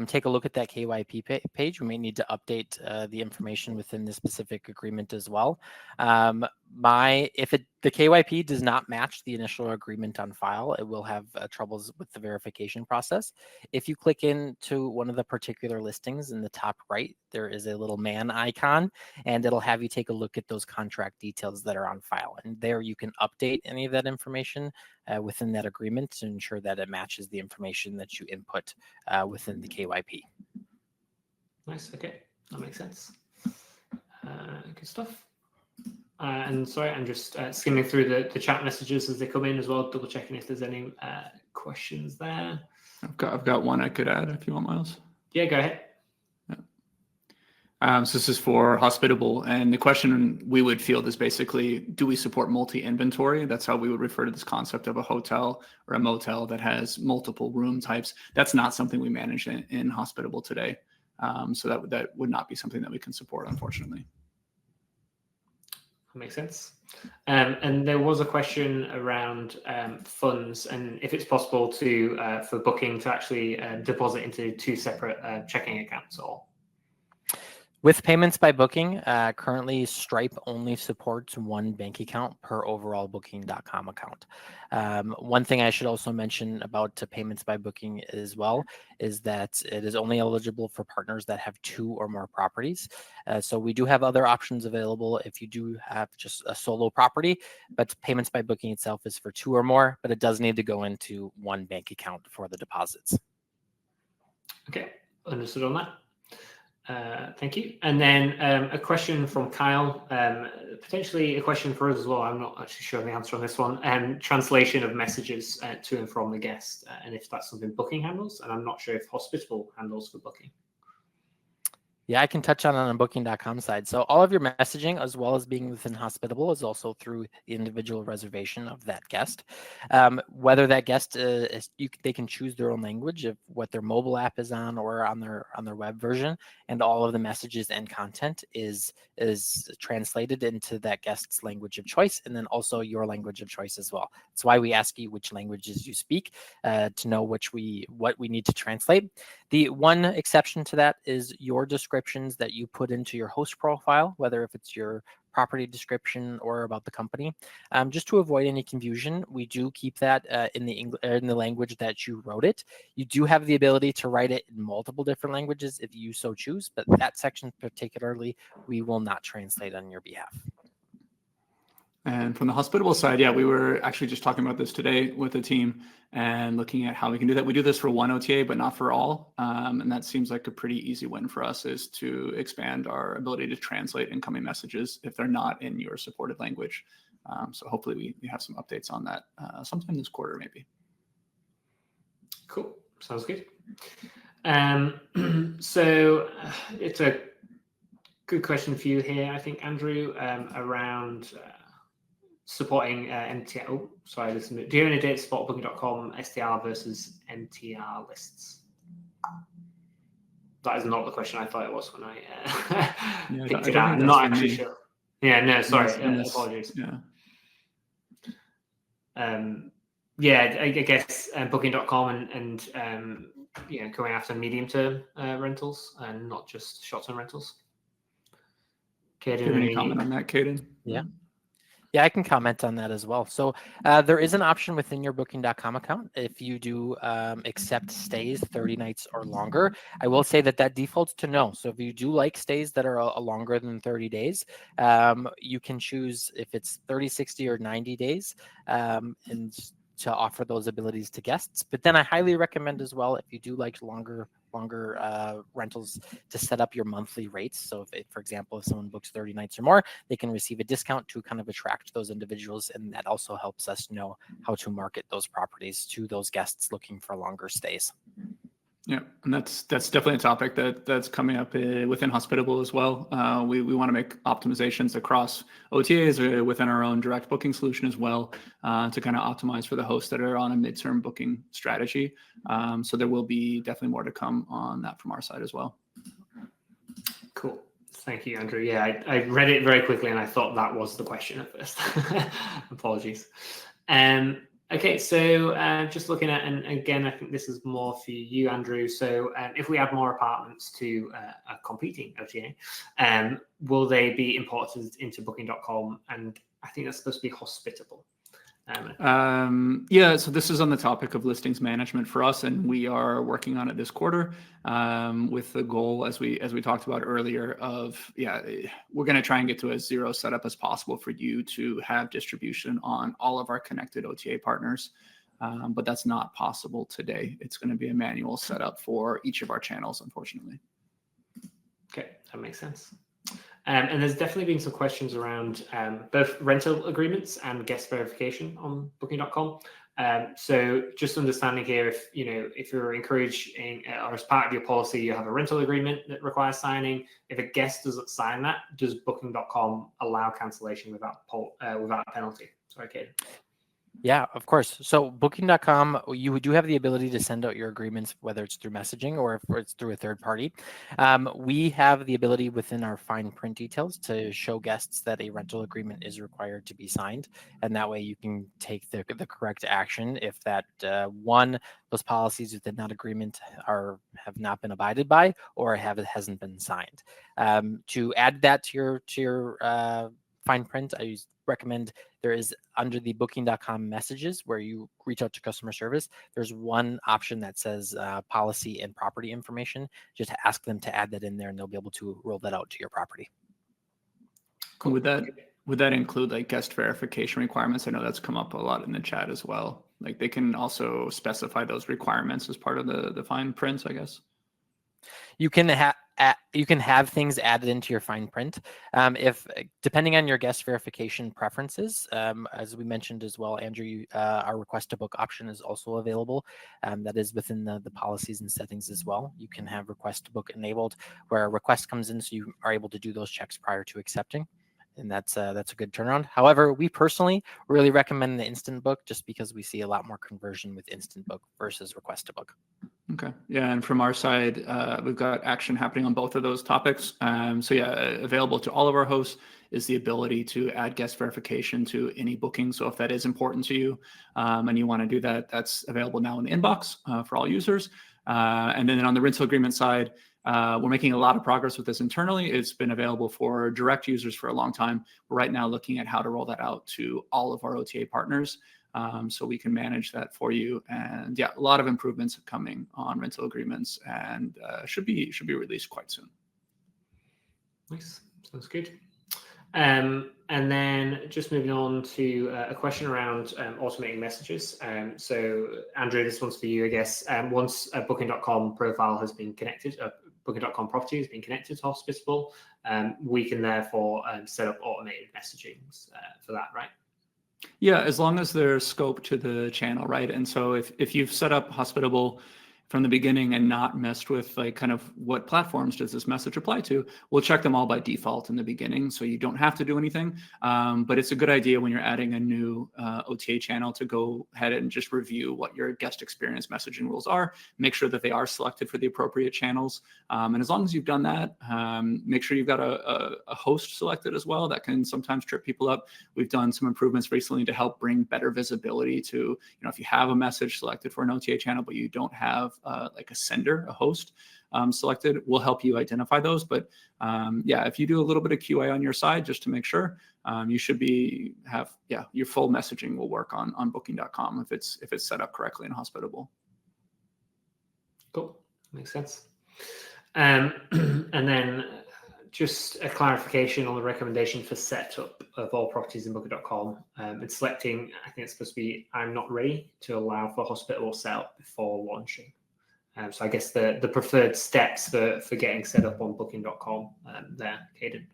take a look at that KYP page. We may need to update the information within the specific agreement as well. If the KYP does not match the initial agreement on file, it will have troubles with the verification process. If you click into one of the particular listings in the top right, there is a little man icon, and it'll have you take a look at those contract details that are on file. And there you can update any of that information within that agreement to ensure that it matches the information that you input within the KYP. Nice. Okay, that makes sense. Good stuff. And sorry, I'm just skimming through the chat messages as they come in as well, double checking if there's any questions there. I've got one I could add if you want, Miles. Yeah, go ahead. So this is for Hospitable, and the question we would field is basically, do we support multi-inventory? That's how we would refer to this concept of a hotel or a motel that has multiple room types. That's not something we manage in Hospitable today. So that would not be something that we can support, unfortunately. That makes sense. And there was a question around funds, and if it's possible to for Booking to actually deposit into two separate checking accounts or. With Payments by Booking, currently Stripe only supports one bank account per overall Booking.com account. One thing I should also mention about Payments by Booking as well is that it is only eligible for partners that have 2 or more properties. So we do have other options available if you do have just a solo property, but Payments by Booking itself is for 2 or more, but it does need to go into one bank account for the deposits. Okay, understood on that. Thank you. And then a question from Kyle, potentially a question for us as well. I'm not actually sure the answer on this one. Translation of messages to and from the guest, and if that's something Booking handles, and I'm not sure if Hospitable handles for Booking. Yeah, I can touch on the Booking.com side. So all of your messaging, as well as being within Hospitable, is also through the individual reservation of that guest. Whether that guest they can choose their own language of what their mobile app is on or on their web version, and all of the messages and content is translated into that guest's language of choice, and then also your language of choice as well. That's why we ask you which languages you speak to know what we need to translate. The one exception to that is your description descriptions that you put into your host profile, whether if it's your property description or about the company. Just to avoid any confusion, we do keep that in the language that you wrote it. You do have the ability to write it in multiple different languages if you so choose, but that section particularly, we will not translate on your behalf. And from the Hospitable side, yeah, we were actually just talking about this today with the team and looking at how we can do that. We do this for one OTA, but not for all. And that seems like a pretty easy win for us, is to expand our ability to translate incoming messages if they're not in your supported language. So hopefully we have some updates on that sometime this quarter, maybe. Cool. Sounds good. So it's a good question for you here, I think, Andrew, around supporting MTR. Oh, sorry, listen. Do you have any data to support Booking.com STR versus MTR lists? That is not the question I thought it was when I picked it out. I'm not actually sure. Yeah, no, sorry. Apologies. Yeah. I guess Booking.com and going after medium-term rentals and not just short-term rentals. Caden, any comment on that, Caden? Yeah, I can comment on that as well. So there is an option within your Booking.com account if you do accept stays 30 nights or longer. I will say that defaults to no. So if you do like stays that are longer than 30 days, you can choose if it's 30, 60, or 90 days and to offer those abilities to guests. But then I highly recommend as well, if you do like longer rentals, to set up your monthly rates. So if for example, if someone books 30 nights or more, they can receive a discount to kind of attract those individuals. And that also helps us know how to market those properties to those guests looking for longer stays. Yeah, and that's definitely a topic that's coming up within Hospitable as well. We want to make optimizations across OTAs within our own direct booking solution as well, to kind of optimize for the hosts that are on a midterm booking strategy. So there will be definitely more to come on that from our side as well. Cool. Thank you, Andrew. Yeah, I read it very quickly and I thought that was the question at first. Apologies. Okay, so just looking at, and again, I think this is more for you, Andrew. So if we add more apartments to a competing OTA, will they be imported into Booking.com? And I think that's supposed to be Hospitable. Yeah, so this is on the topic of listings management for us, and we are working on it this quarter with the goal, as we talked about earlier, of we're going to try and get to as zero setup as possible for you to have distribution on all of our connected OTA partners. But that's not possible today. It's going to be a manual setup for each of our channels, unfortunately. Okay, that makes sense. And there's definitely been some questions around both rental agreements and guest verification on Booking.com. So just understanding here, if you're encouraging or as part of your policy, you have a rental agreement that requires signing. If a guest doesn't sign that, does Booking.com allow cancellation without penalty? Sorry, Kate. Yeah, of course. So Booking.com, you do have the ability to send out your agreements, whether it's through messaging or if it's through a third party. We have the ability within our fine print details to show guests that a rental agreement is required to be signed. And that way you can take the correct action if that those policies within that agreement have not been abided by or hasn't been signed. To add that to your fine print, I recommend there is under the Booking.com messages where you reach out to customer service. There's one option that says policy and property information. Just ask them to add that in there, and they'll be able to roll that out to your property. Cool. Would that include like guest verification requirements? I know that's come up a lot in the chat as well. Like they can also specify those requirements as part of the fine print, I guess. You can have things added into your fine print. If depending on your guest verification preferences, as we mentioned as well, Andrew, our request to book option is also available. That is within the policies and settings as well. You can have request to book enabled, where a request comes in, so you are able to do those checks prior to accepting. And that's a good turnaround. However, we personally really recommend the instant book just because we see a lot more conversion with instant book versus request to book. Okay. Yeah. And from our side, we've got action happening on both of those topics. So yeah, available to all of our hosts is the ability to add guest verification to any booking. So if that is important to you and you want to do that, that's available now in the inbox for all users. And then on the rental agreement side, We're making a lot of progress with this internally. It's been available for direct users for a long time. We're right now looking at how to roll that out to all of our OTA partners, so we can manage that for you. And yeah, a lot of improvements coming on rental agreements, and should be released quite soon. Nice, sounds good. And then just moving on to a question around automating messages. So Andrew, this one's for you, I guess. Once a Booking.com profile has been connected, a Booking.com property has been connected to Hospitable, we can therefore set up automated messaging for that, right? Yeah, as long as there's scope to the channel, right? And so if you've set up Hospitable from the beginning and not messed with like kind of what platforms does this message apply to, we'll check them all by default in the beginning, so you don't have to do anything. But it's a good idea when you're adding a new OTA channel to go ahead and just review what your guest experience messaging rules are, make sure that they are selected for the appropriate channels. And as long as you've done that, make sure you've got a host selected as well. That can sometimes trip people up. We've done some improvements recently to help bring better visibility to, if you have a message selected for an OTA channel, but you don't have like a sender, a host selected, we'll help you identify those. But yeah, if you do a little bit of QA on your side, just to make sure, you should have your full messaging will work on Booking.com if it's set up correctly in Hospitable. Cool, makes sense. And then just a clarification on the recommendation for setup of all properties in Booking.com. It's selecting, I think it's supposed to be, I'm not ready to allow for Hospitable setup before launching. So I guess the preferred steps for getting set up on Booking.com there, Caden.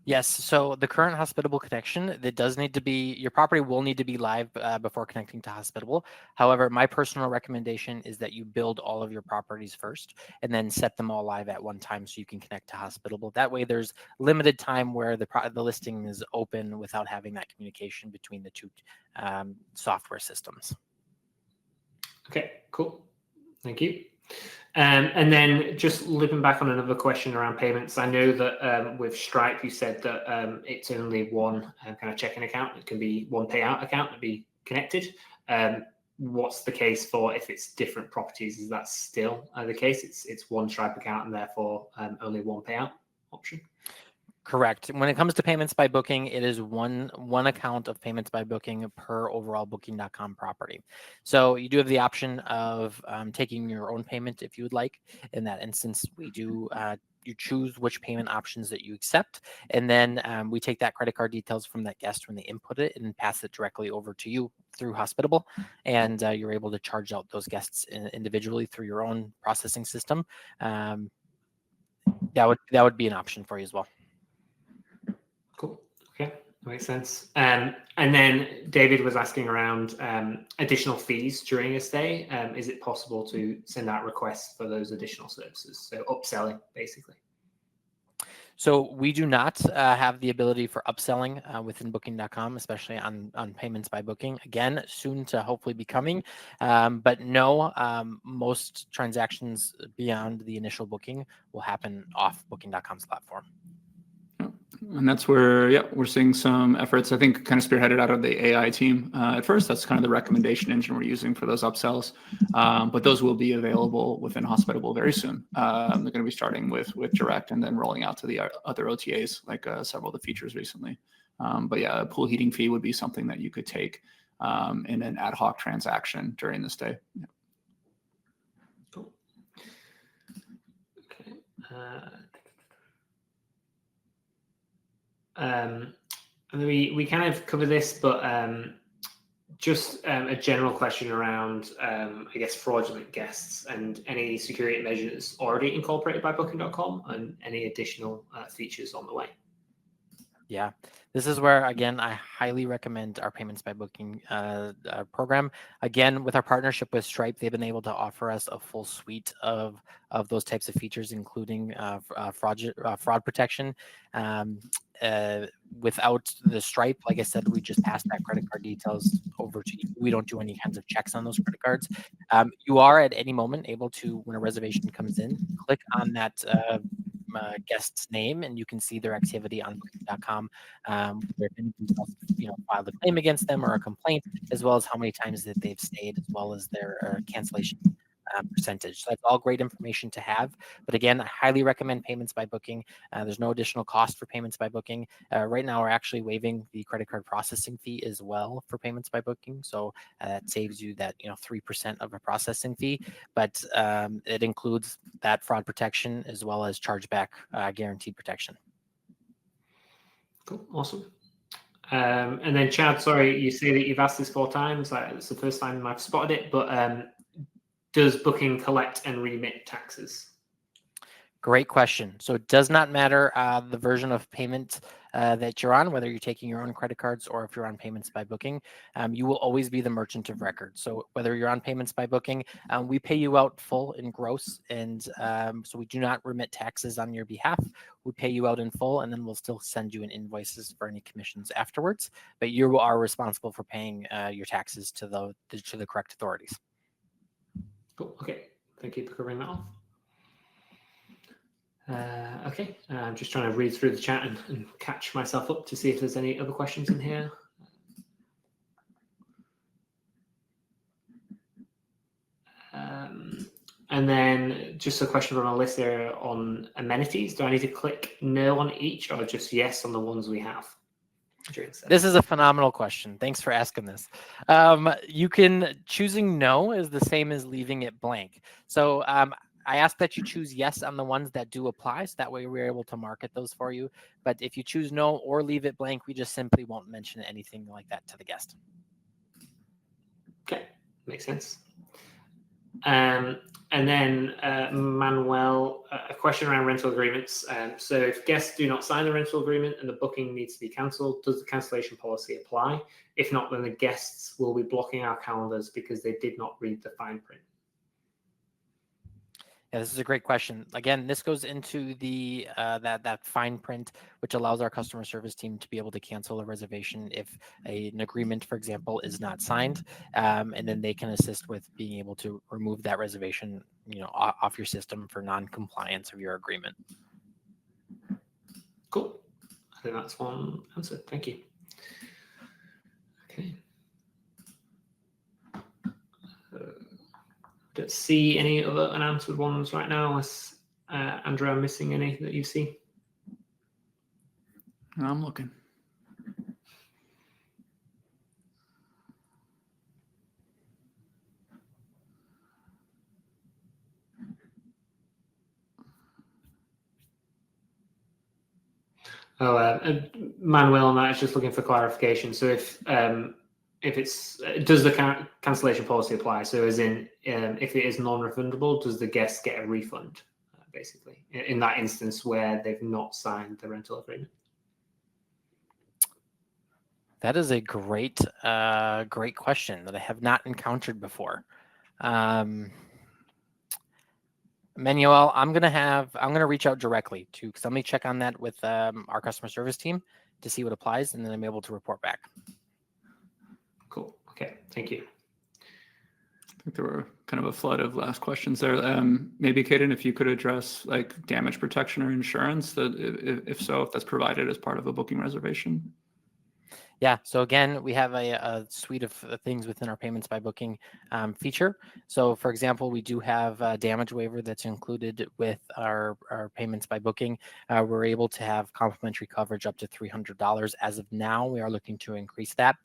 Yes, so the current Hospitable connection, that does need to be, your property will need to be live before connecting to Hospitable. However, my personal recommendation is that you build all of your properties first and then set them all live at one time so you can connect to Hospitable. That way there's limited time where the listing is open without having that communication between the two software systems. Okay, cool. Thank you. And then just looping back on another question around payments, I know that with Stripe, you said that it's only one kind of checking account. It can be one payout account to be connected. What's the case for if it's different properties? Is that still the case? It's one Stripe account and therefore only one payout option? Correct. When it comes to payments by booking, it is one account of payments by booking per overall Booking.com property. So you do have the option of taking your own payment if you would like. In that instance, we do you choose which payment options that you accept, and then we take that credit card details from that guest when they input it and pass it directly over to you through Hospitable, and you're able to charge out those guests individually through your own processing system. That would be an option for you as well. Cool. Okay, makes sense. And then David was asking around additional fees during a stay. Is it possible to send out requests for those additional services? So upselling, basically. So we do not have the ability for upselling within Booking.com, especially on payments by booking. Again, soon to hopefully be coming. But no, most transactions beyond the initial booking will happen off Booking.com's platform. And that's where, we're seeing some efforts, I think, kind of spearheaded out of the AI team. At first, that's kind of the recommendation engine we're using for those upsells. But those will be available within Hospitable very soon. They're going to be starting with Direct and then rolling out to the other OTAs, like several of the features recently. But yeah, a pool heating fee would be something that you could take in an ad hoc transaction during the stay. Yeah. Cool. Okay. We kind of cover this, but just a general question around, I guess, fraudulent guests and any security measures already incorporated by Booking.com and any additional features on the way. Yeah, this is where, again, I highly recommend our Payments by Booking program. Again, with our partnership with Stripe, they've been able to offer us a full suite of those types of features, including fraud protection. Without the Stripe, like I said, we just pass that credit card details over to you. We don't do any kinds of checks on those credit cards. You are at any moment able to, when a reservation comes in, click on that guest's name, and you can see their activity on Booking.com. If anybody's else, filed a claim against them or a complaint, as well as how many times that they've stayed, as well as their cancellation percentage. So that's all great information to have. But again, I highly recommend payments by booking. There's no additional cost for payments by booking. Right now, we're actually waiving the credit card processing fee as well for payments by booking. So that saves you that 3% of a processing fee, but it includes that fraud protection as well as chargeback guaranteed protection. Cool, awesome. And then Chad, sorry, you say that you've asked this 4 times. It's the first time I've spotted it, but does Booking collect and remit taxes? Great question. So it does not matter the version of payment that you're on, whether you're taking your own credit cards or if you're on payments by booking, you will always be the merchant of record. So whether you're on payments by booking, we pay you out full in gross. And so we do not remit taxes on your behalf. We pay you out in full, and then we'll still send you an invoices for any commissions afterwards. But you are responsible for paying your taxes to the correct authorities. Cool. Okay. Thank you for covering that off. Okay, I'm just trying to read through the chat and catch myself up to see if there's any other questions in here. And then just a question from a listener on amenities. Do I need to click no on each or just yes on the ones we have? This is a phenomenal question. Thanks for asking this. Choosing no is the same as leaving it blank. So I ask that you choose yes on the ones that do apply, so that way we're able to market those for you. But if you choose no or leave it blank, we just simply won't mention anything like that to the guest. Okay, makes sense. And then Manuel, a question around rental agreements. So if guests do not sign the rental agreement and the booking needs to be cancelled, does the cancellation policy apply? If not, then the guests will be blocking our calendars because they did not read the fine print. Yeah, this is a great question. Again, this goes into the that fine print, which allows our customer service team to be able to cancel a reservation if an agreement, for example, is not signed, and then they can assist with being able to remove that reservation, off your system for non-compliance of your agreement. Cool. I think that's one answer. Thank you. Okay. Don't see any other unanswered ones right now, unless Andrew, I'm missing any that you see. I'm looking. Manuel on that is just looking for clarification. So if does the cancellation policy apply? So as in, if it is non-refundable, does the guest get a refund, basically, in that instance where they've not signed the rental agreement? That is a great question that I have not encountered before. Manuel, I'm gonna reach out directly to somebody, check on that with our customer service team to see what applies, and then I'm able to report back. Cool. Okay. Thank you. I think there were kind of a flood of last questions there. Maybe Kaden, if you could address like damage protection or insurance, that if that's provided as part of a booking reservation. Yeah, so again, we have a suite of things within our payments by booking feature. So for example, we do have a damage waiver that's included with our payments by booking. We're able to have complimentary coverage up to $300. As of now, we are looking to increase that.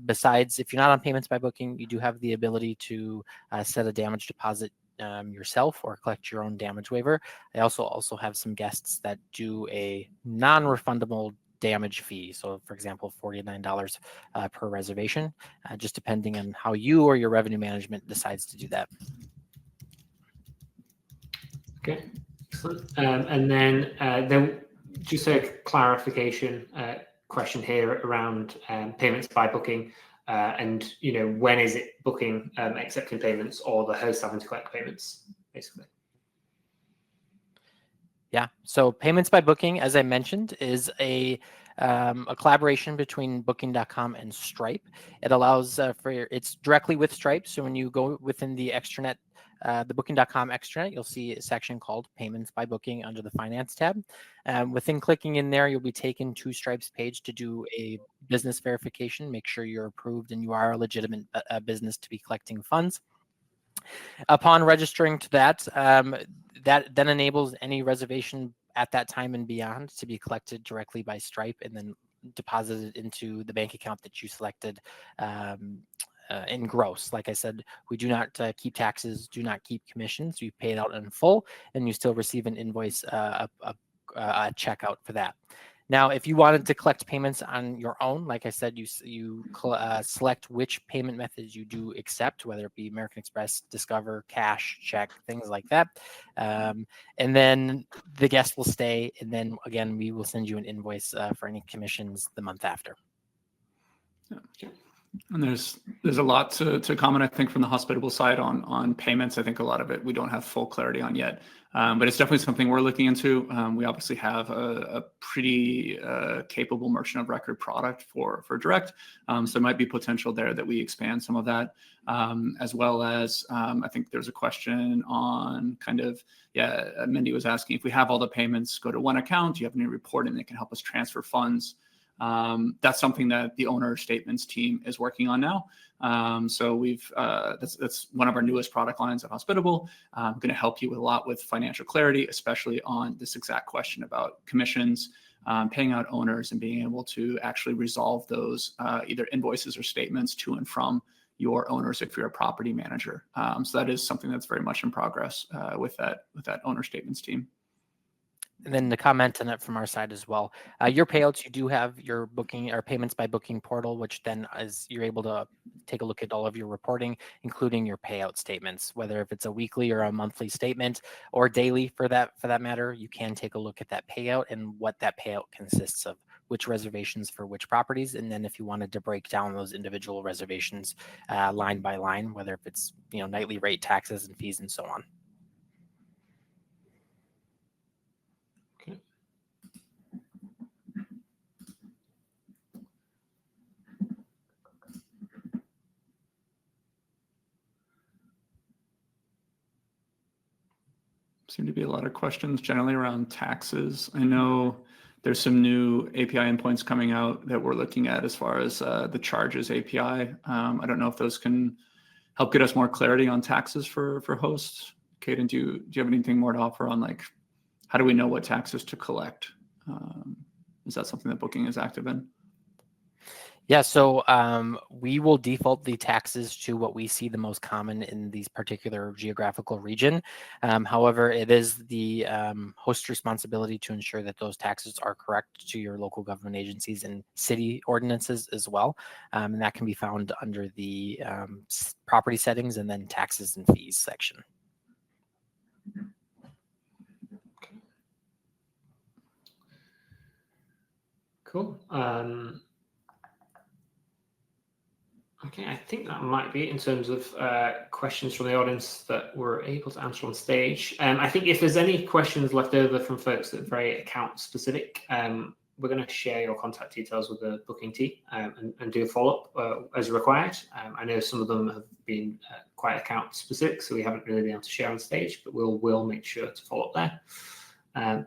Besides, if you're not on payments by booking, you do have the ability to set a damage deposit yourself or collect your own damage waiver. I also have some guests that do a non-refundable damage fee. So for example, $49 per reservation, just depending on how you or your revenue management decides to do that. Okay, excellent. And then just a clarification question here around payments by booking, and when is it booking accepting payments or the host having to collect payments, basically? Yeah, so payments by booking, as I mentioned, is a collaboration between Booking.com and Stripe. It allows it's directly with Stripe. So when you go within the extranet, the Booking.com extranet, you'll see a section called Payments by Booking under the Finance tab. Within clicking in there, you'll be taken to Stripe's page to do a business verification, make sure you're approved and you are a legitimate business to be collecting funds. Upon registering to that, that then enables any reservation at that time and beyond to be collected directly by Stripe and then deposited into the bank account that you selected in gross. Like I said, we do not keep taxes, do not keep commissions. We pay it out in full, and you still receive an invoice, a checkout for that. Now, if you wanted to collect payments on your own, like I said, you select which payment methods you do accept, whether it be American Express, Discover, cash, check, things like that. And then the guest will stay. And then again, we will send you an invoice for any commissions the month after. Yeah. And there's a lot to comment, I think, from the Hospitable side on payments. I think a lot of it we don't have full clarity on yet, but it's definitely something we're looking into. We obviously have a pretty capable merchant of record product for direct, so there might be potential there that we expand some of that, as well as I think there's a question on kind of, Mindy was asking if we have all the payments go to one account, do you have any reporting that can help us transfer funds? That's something that the owner statements team is working on now. So we've that's one of our newest product lines at Hospitable. Going to help you with a lot with financial clarity, especially on this exact question about commissions, paying out owners, and being able to actually resolve those either invoices or statements to and from your owners if you're a property manager. So that is something that's very much in progress with that owner statements team. And then the comment on it from our side as well. Your payouts, you do have your booking or payments by booking portal, which then is you're able to take a look at all of your reporting, including your payout statements, whether if it's a weekly or a monthly statement or daily for that matter. You can take a look at that payout and what that payout consists of, which reservations for which properties, and then if you wanted to break down those individual reservations line by line, whether if it's nightly rate, taxes, and fees, and so on. Seem to be a lot of questions generally around taxes. I know there's some new API endpoints coming out that we're looking at as far as the charges API. I don't know if those can help get us more clarity on taxes for hosts. Caden, do you have anything more to offer on like how do we know what taxes to collect? Is that something that Booking is active in? Yeah, so we will default the taxes to what we see the most common in these particular geographical region. However, it is the host's responsibility to ensure that those taxes are correct to your local government agencies and city ordinances as well. And that can be found under the property settings and then taxes and fees section. Cool. Okay, I think that might be it in terms of questions from the audience that we're able to answer on stage. I think if there's any questions left over from folks that are very account specific, we're going to share your contact details with the booking team and do a follow-up as required. I know some of them have been quite account specific, so we haven't really been able to share on stage, but we'll make sure to follow up there.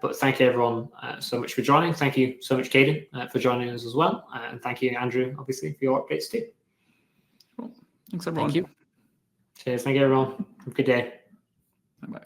But thank you everyone so much for joining. Thank you so much, Caden, for joining us as well. And thank you, Andrew, obviously, for your updates too. Cool. Thanks, everyone. Thank you. Cheers. Thank you, everyone. Have a good day. Bye-bye.